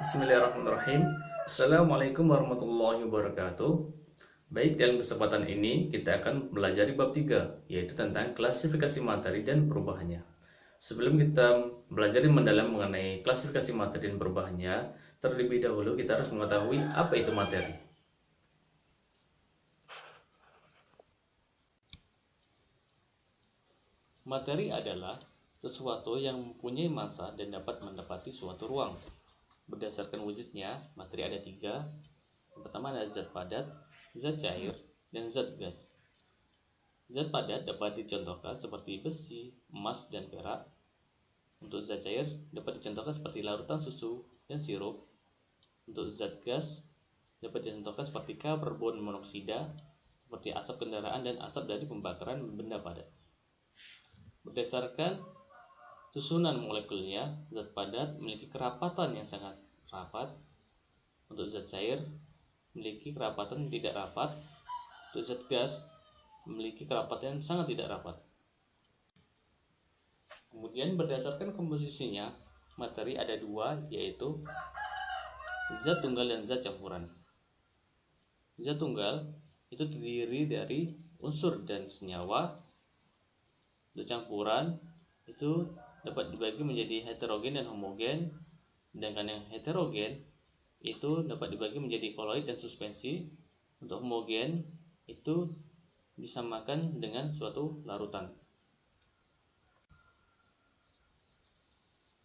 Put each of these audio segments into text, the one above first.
Bismillahirrahmanirrahim. Assalamualaikum warahmatullahi wabarakatuh. Baik, dalam kesempatan ini kita akan belajar bab 3, yaitu tentang klasifikasi materi dan perubahannya. Sebelum kita belajar mendalam mengenai klasifikasi materi dan perubahannya, terlebih dahulu kita harus mengetahui apa itu materi. Materi adalah sesuatu yang mempunyai massa dan dapat mendapati suatu ruang. Berdasarkan wujudnya, materi ada 3. Yang pertama adalah zat padat, zat cair, dan zat gas. Zat padat dapat dicontohkan seperti besi, emas, dan perak. Untuk zat cair dapat dicontohkan seperti larutan susu dan sirup. Untuk zat gas dapat dicontohkan seperti karbon monoksida, seperti asap kendaraan dan asap dari pembakaran benda padat. Berdasarkan susunan molekulnya, zat padat memiliki kerapatan yang sangat rapat. Untuk zat cair memiliki kerapatan yang tidak rapat. Untuk zat gas memiliki kerapatan yang sangat tidak rapat. Kemudian berdasarkan komposisinya, materi ada 2, yaitu zat tunggal dan zat campuran. Zat tunggal itu terdiri dari unsur dan senyawa. Zat campuran itu dapat dibagi menjadi heterogen dan homogen, sedangkan yang heterogen itu dapat dibagi menjadi koloid dan suspensi. Untuk homogen itu disamakan dengan suatu larutan.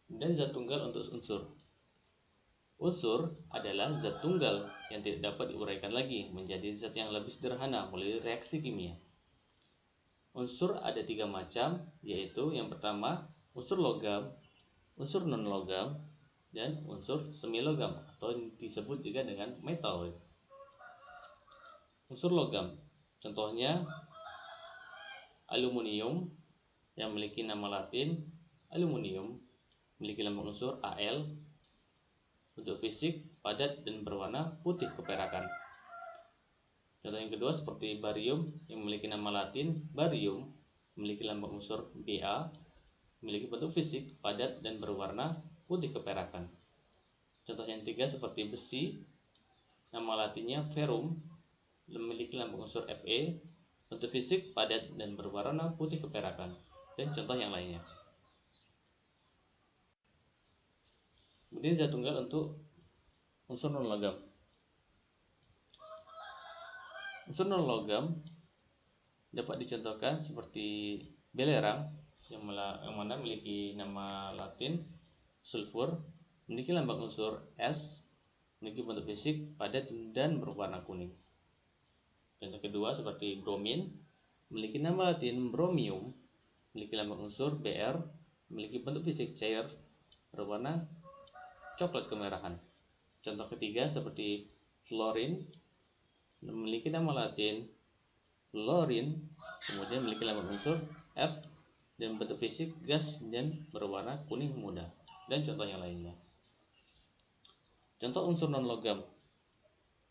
Dan zat tunggal untuk unsur. Unsur adalah zat tunggal yang tidak dapat diuraikan lagi menjadi zat yang lebih sederhana melalui reaksi kimia. Unsur ada 3 macam, yaitu yang pertama unsur logam, unsur non-logam, dan unsur semi-logam atau disebut juga dengan metaloid. Unsur logam, contohnya aluminium yang memiliki nama latin aluminium, memiliki lambang unsur Al. Untuk fisik, padat dan berwarna putih keperakan. Contoh yang kedua seperti barium yang memiliki nama latin barium, memiliki lambang unsur Ba, memiliki bentuk fisik padat dan berwarna putih keperakan. Contoh yang ketiga seperti besi, nama latinnya ferrum, memiliki lambang unsur Fe, bentuk fisik padat dan berwarna putih keperakan. Dan contoh yang lainnya. Kemudian zat tunggal untuk unsur non-logam. Unsur non-logam dapat dicontohkan seperti belerang yang mana memiliki nama latin sulfur, memiliki lambang unsur S, memiliki bentuk fisik padat dan berwarna kuning. Contoh kedua seperti bromin, memiliki nama latin bromium, memiliki lambang unsur Br, memiliki bentuk fisik cair berwarna coklat kemerahan. Contoh ketiga seperti fluorin, memiliki nama latin fluorin, kemudian memiliki lambang unsur F dan bentuk fisik gas dan berwarna kuning muda. Dan contoh yang lainnya. Contoh unsur non-logam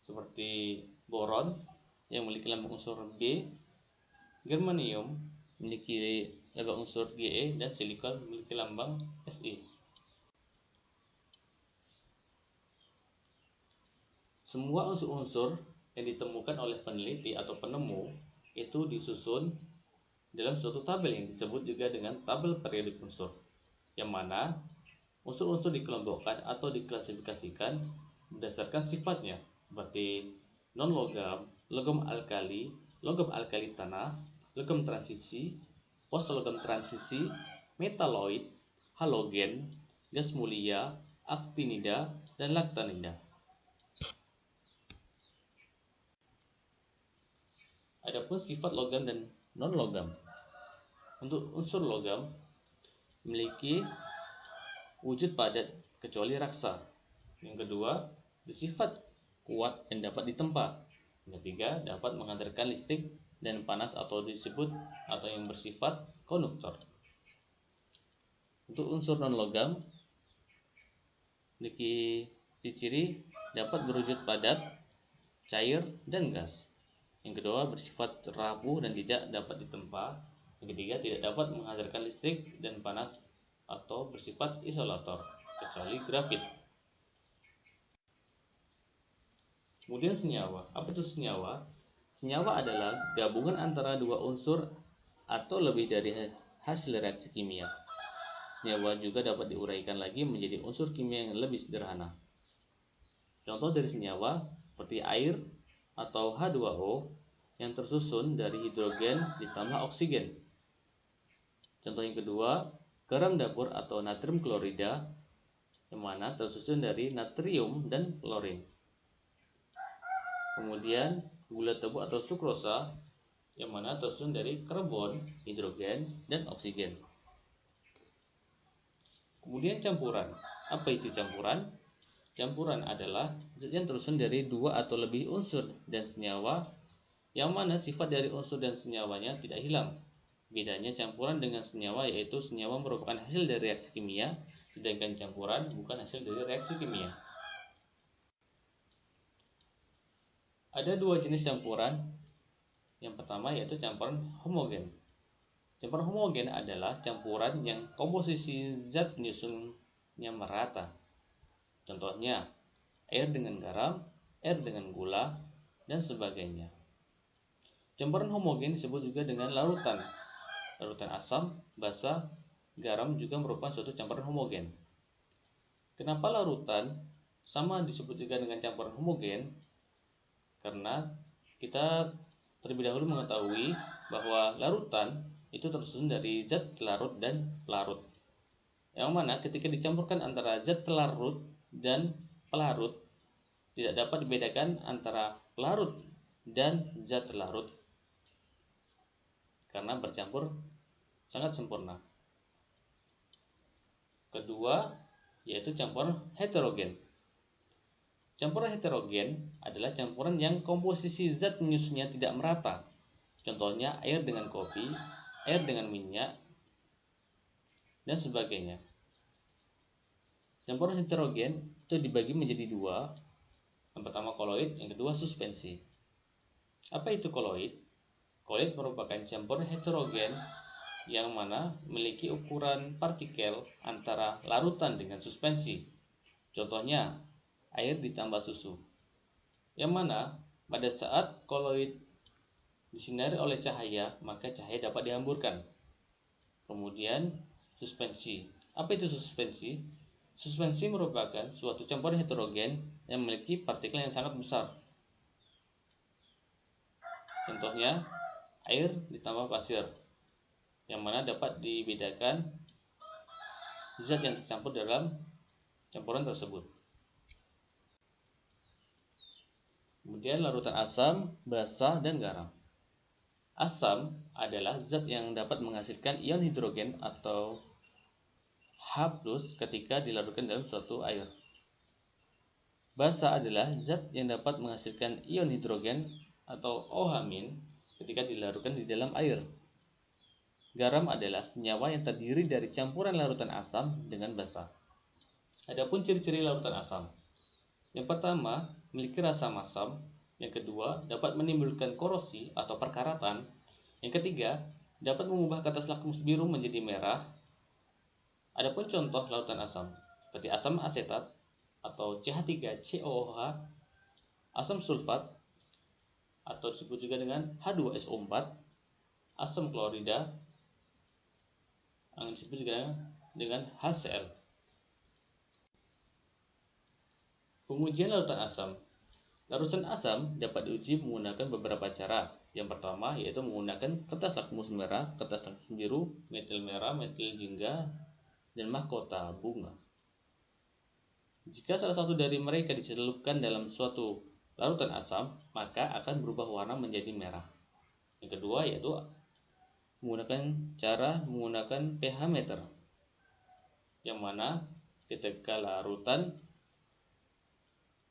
seperti boron yang memiliki lambang unsur B, germanium memiliki lambang unsur Ge, dan silikon memiliki lambang Si. Semua unsur-unsur yang ditemukan oleh peneliti atau penemu itu disusun dalam suatu tabel yang disebut juga dengan tabel periodik unsur, yang mana unsur-unsur dikelompokkan atau diklasifikasikan berdasarkan sifatnya seperti non-logam, logam alkali tanah, logam transisi, post-logam transisi, metaloid, halogen, gas mulia, aktinida, dan laktanida. Adapun sifat logam dan non-logam. Untuk unsur logam memiliki wujud padat kecuali raksa. Yang kedua, bersifat kuat dan dapat ditempa. Yang ketiga, dapat menghantarkan listrik dan panas atau disebut atau yang bersifat konduktor. Untuk unsur non-logam memiliki ciri dapat berwujud padat, cair, dan gas. Yang kedua, bersifat rapuh dan tidak dapat ditempa. Yang ketiga, tidak dapat menghasilkan listrik dan panas atau bersifat isolator, kecuali grafit. Kemudian senyawa. Apa itu senyawa? Senyawa adalah gabungan antara dua unsur atau lebih dari hasil reaksi kimia. Senyawa juga dapat diuraikan lagi menjadi unsur kimia yang lebih sederhana. Contoh dari senyawa seperti air atau H2O yang tersusun dari hidrogen ditambah oksigen. Contoh yang kedua, garam dapur atau natrium klorida yang mana tersusun dari natrium dan klorin. Kemudian gula tebu atau sukrosa yang mana tersusun dari karbon, hidrogen, dan oksigen. Kemudian campuran. Apa itu campuran? Campuran adalah zat yang tersusun dari dua atau lebih unsur dan senyawa yang mana sifat dari unsur dan senyawanya tidak hilang. Bedanya campuran dengan senyawa yaitu senyawa merupakan hasil dari reaksi kimia, sedangkan campuran bukan hasil dari reaksi kimia. Ada dua jenis campuran. Yang pertama yaitu campuran homogen. Campuran homogen adalah campuran yang komposisi zat penyusunnya merata. Contohnya, air dengan garam, air dengan gula, dan sebagainya. Campuran homogen disebut juga dengan larutan. Larutan asam, basa, garam juga merupakan suatu campuran homogen. Kenapa larutan sama disebut juga dengan campuran homogen? Karena kita terlebih dahulu mengetahui bahwa larutan itu tersusun dari zat larut dan pelarut. Yang mana ketika dicampurkan antara zat pelarut dan pelarut tidak dapat dibedakan antara pelarut dan zat larut karena bercampur sangat sempurna. Kedua yaitu campuran heterogen. Campuran heterogen adalah campuran yang komposisi zat penyusunnya tidak merata. Contohnya air dengan kopi, air dengan minyak, dan sebagainya. Campuran heterogen itu dibagi menjadi dua. Yang pertama koloid, yang kedua suspensi. Apa itu koloid? Koloid merupakan campuran heterogen yang mana memiliki ukuran partikel antara larutan dengan suspensi. Contohnya, air ditambah susu. Yang mana pada saat koloid disinari oleh cahaya, maka cahaya dapat dihamburkan. Kemudian suspensi. Apa itu suspensi? Suspensi merupakan suatu campuran heterogen yang memiliki partikel yang sangat besar. Contohnya, air ditambah pasir, yang mana dapat dibedakan zat yang tercampur dalam campuran tersebut. Kemudian larutan asam, basa, dan garam. Asam adalah zat yang dapat menghasilkan ion hidrogen atau H+ ketika dilarutkan dalam suatu air. Basa adalah zat yang dapat menghasilkan ion hidrogen atau OH- ketika dilarutkan di dalam air. Garam adalah senyawa yang terdiri dari campuran larutan asam dengan basa. Adapun ciri-ciri larutan asam. Yang pertama, memiliki rasa masam. Yang kedua, dapat menimbulkan korosi atau perkaratan. Yang ketiga, dapat mengubah katas lakmus biru menjadi merah. Adapun contoh larutan asam, seperti asam asetat atau CH3COOH, asam sulfat atau disebut juga dengan H2SO4, asam klorida yang disebut juga dengan HCl. Pengujian larutan asam. Larutan asam dapat diuji menggunakan beberapa cara. Yang pertama yaitu menggunakan kertas lakmus merah, kertas lakmus biru, metil merah, metil jingga, dan mahkota bunga. Jika salah satu dari mereka dicelupkan dalam suatu larutan asam, maka akan berubah warna menjadi merah. Yang kedua yaitu menggunakan pH meter, yang mana ketika larutan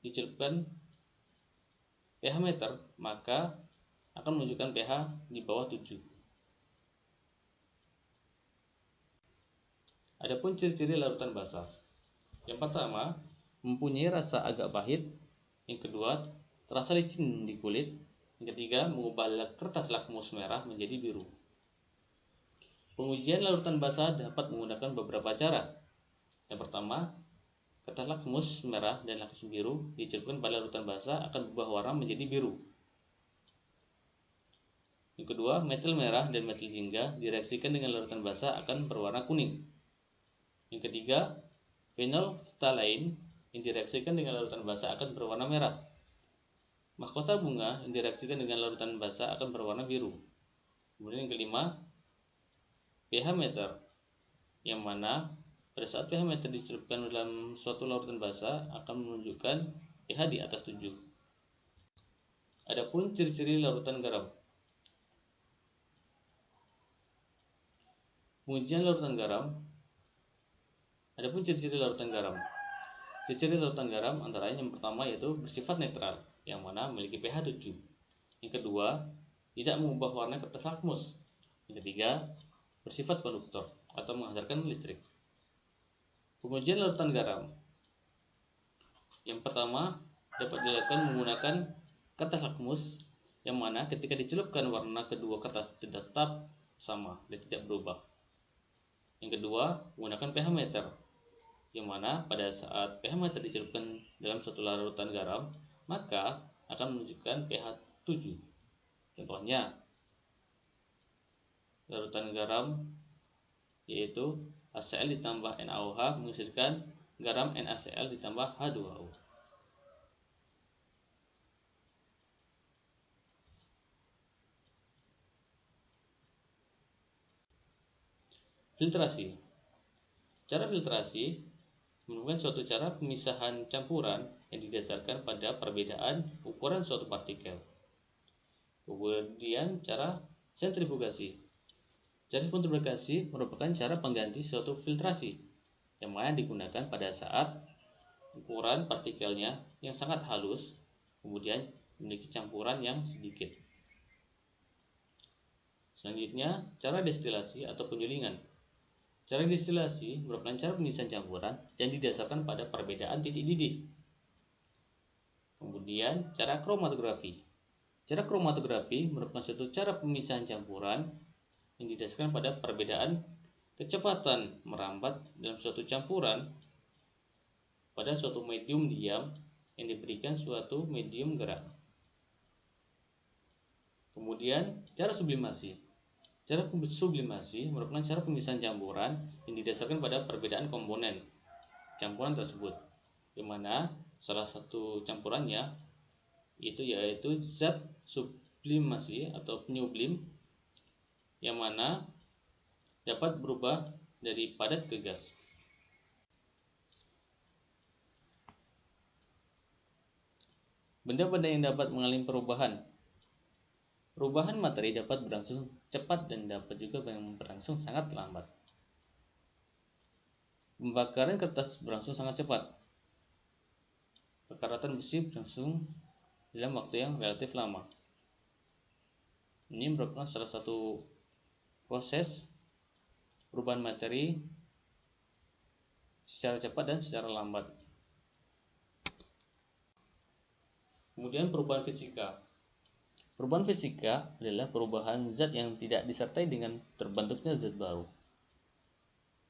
dicelupkan pH meter, maka akan menunjukkan pH di bawah 7. Adapun ciri-ciri larutan basa. Yang pertama, mempunyai rasa agak pahit. Yang kedua, terasa licin di kulit. Yang ketiga, mengubah kertas lakmus merah menjadi biru. Pengujian larutan basa dapat menggunakan beberapa cara. Yang pertama, Kertas lakmus merah dan lakmus biru dicelupkan pada larutan basa akan berubah warna menjadi biru. Yang kedua, metil merah dan metil jingga direaksikan dengan larutan basa akan berwarna kuning. Yang ketiga, phenolphthalein yang direaksikan dengan larutan basa akan berwarna merah. Mahkota bunga yang direaksikan dengan larutan basa akan berwarna biru. Kemudian yang kelima, pH meter, yang mana pada saat pH meter dicelupkan dalam suatu larutan basa akan menunjukkan pH di atas 7. Adapun ciri-ciri larutan garam. Pengujian larutan garam. Adapun ciri-ciri larutan garam. Ciri-ciri larutan garam antara lain yang pertama yaitu bersifat netral, yang mana memiliki pH 7. Yang kedua, tidak mengubah warna kertas lakmus. Yang ketiga, bersifat konduktor atau menghantarkan listrik. Pengujian larutan garam. Yang pertama, dapat dilakukan menggunakan kertas lakmus, yang mana ketika dicelupkan warna kedua kertas tetap sama dan tidak berubah. Yang kedua, menggunakan pH meter, yang mana pada saat pH meter dicelupkan dalam suatu larutan garam, maka akan menunjukkan pH 7. Contohnya, larutan garam yaitu HCl ditambah NaOH menghasilkan garam NaCl ditambah H2O. Filtrasi. Cara filtrasi merupakan suatu cara pemisahan campuran yang didasarkan pada perbedaan ukuran suatu partikel. Kemudian cara sentrifugasi. Cara sentrifugasi merupakan cara pengganti suatu filtrasi yang mana digunakan pada saat ukuran partikelnya yang sangat halus kemudian memiliki campuran yang sedikit. Selanjutnya, cara destilasi atau penyulingan. Cara destilasi merupakan cara pemisahan campuran yang didasarkan pada perbedaan titik didih. Kemudian, cara kromatografi. Cara kromatografi merupakan suatu cara pemisahan campuran yang didasarkan pada perbedaan kecepatan merambat dalam suatu campuran pada suatu medium diam yang diberikan suatu medium gerak. Kemudian, cara sublimasi. Cara sublimasi merupakan cara pemisahan campuran yang didasarkan pada perbedaan komponen campuran tersebut, di mana salah satu campurannya yaitu zat sublimasi atau penyublim, yang mana dapat berubah dari padat ke gas. Benda-benda yang dapat mengalami perubahan. Perubahan materi dapat berlangsung cepat dan dapat juga berlangsung sangat lambat. Pembakaran kertas berlangsung sangat cepat. Pekaratan besi berlangsung dalam waktu yang relatif lama. Ini merupakan salah satu proses perubahan materi secara cepat dan secara lambat. Kemudian perubahan fisika. Perubahan fisika adalah perubahan zat yang tidak disertai dengan terbentuknya zat baru.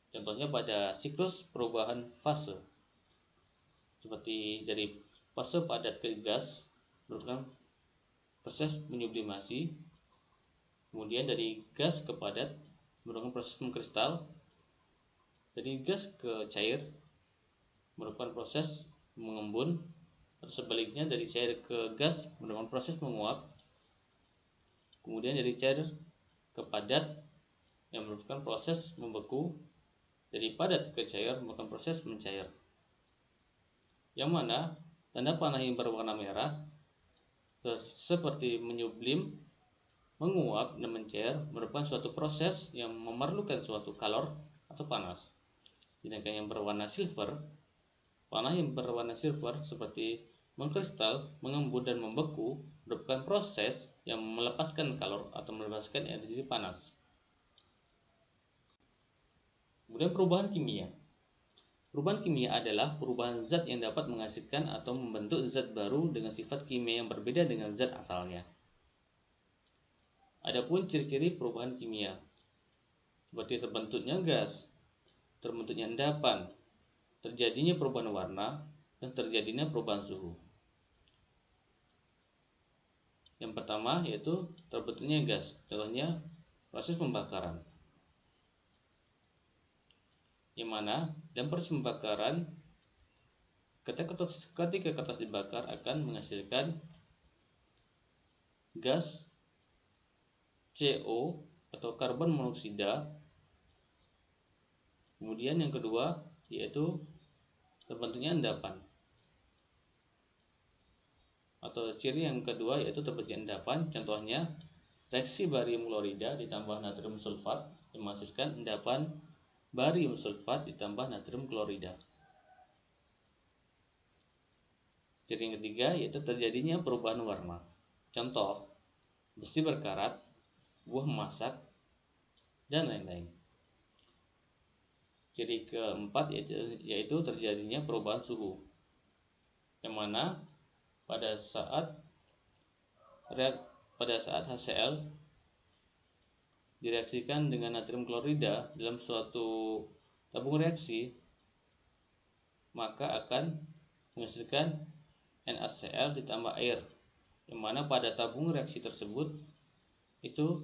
Contohnya pada siklus perubahan fase, seperti dari fase padat ke gas merupakan proses menyublimasi. Kemudian dari gas ke padat merupakan proses mengkristal. Dari gas ke cair merupakan proses mengembun, atau sebaliknya dari cair ke gas merupakan proses menguap. Kemudian dari cair ke padat yang merupakan proses membeku. Dari padat ke cair merupakan proses mencair, yang mana tanda panah yang berwarna merah seperti menyublim, menguap, dan mencair merupakan suatu proses yang memerlukan suatu kalor atau panas. Sedangkan yang berwarna silver, panah yang berwarna silver seperti mengkristal, mengembun, dan membeku merupakan proses yang melepaskan kalor atau melepaskan energi panas. Kemudian perubahan kimia. Perubahan kimia adalah perubahan zat yang dapat menghasilkan atau membentuk zat baru dengan sifat kimia yang berbeda dengan zat asalnya. Adapun ciri-ciri perubahan kimia, seperti terbentuknya gas, terbentuknya endapan, terjadinya perubahan warna dan terjadinya perubahan suhu. Yang pertama yaitu terbentuknya gas, contohnya proses pembakaran. Yang mana dalam proses pembakaran, ketika kertas dibakar akan menghasilkan gas CO atau karbon monoksida. Kemudian yang kedua yaitu terbentuknya endapan. Atau ciri yang kedua yaitu terbentuknya endapan, contohnya reaksi barium klorida ditambah natrium sulfat yang menghasilkan endapan barium sulfat ditambah natrium klorida. Ciri yang ketiga yaitu terjadinya perubahan warna. Contoh, besi berkarat, buah memasak, dan lain-lain. Ciri keempat yaitu terjadinya perubahan suhu, yang mana pada saat HCl direaksikan dengan natrium klorida dalam suatu tabung reaksi, maka akan menghasilkan NaCl ditambah air, yang mana pada tabung reaksi tersebut itu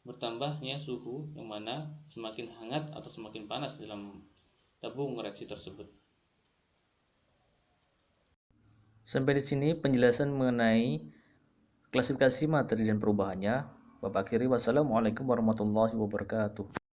bertambahnya suhu, yang mana semakin hangat atau semakin panas dalam tabung reaksi tersebut. Sampai di sini penjelasan mengenai klasifikasi materi dan perubahannya. Bapak akhiri, wassalamualaikum warahmatullahi wabarakatuh.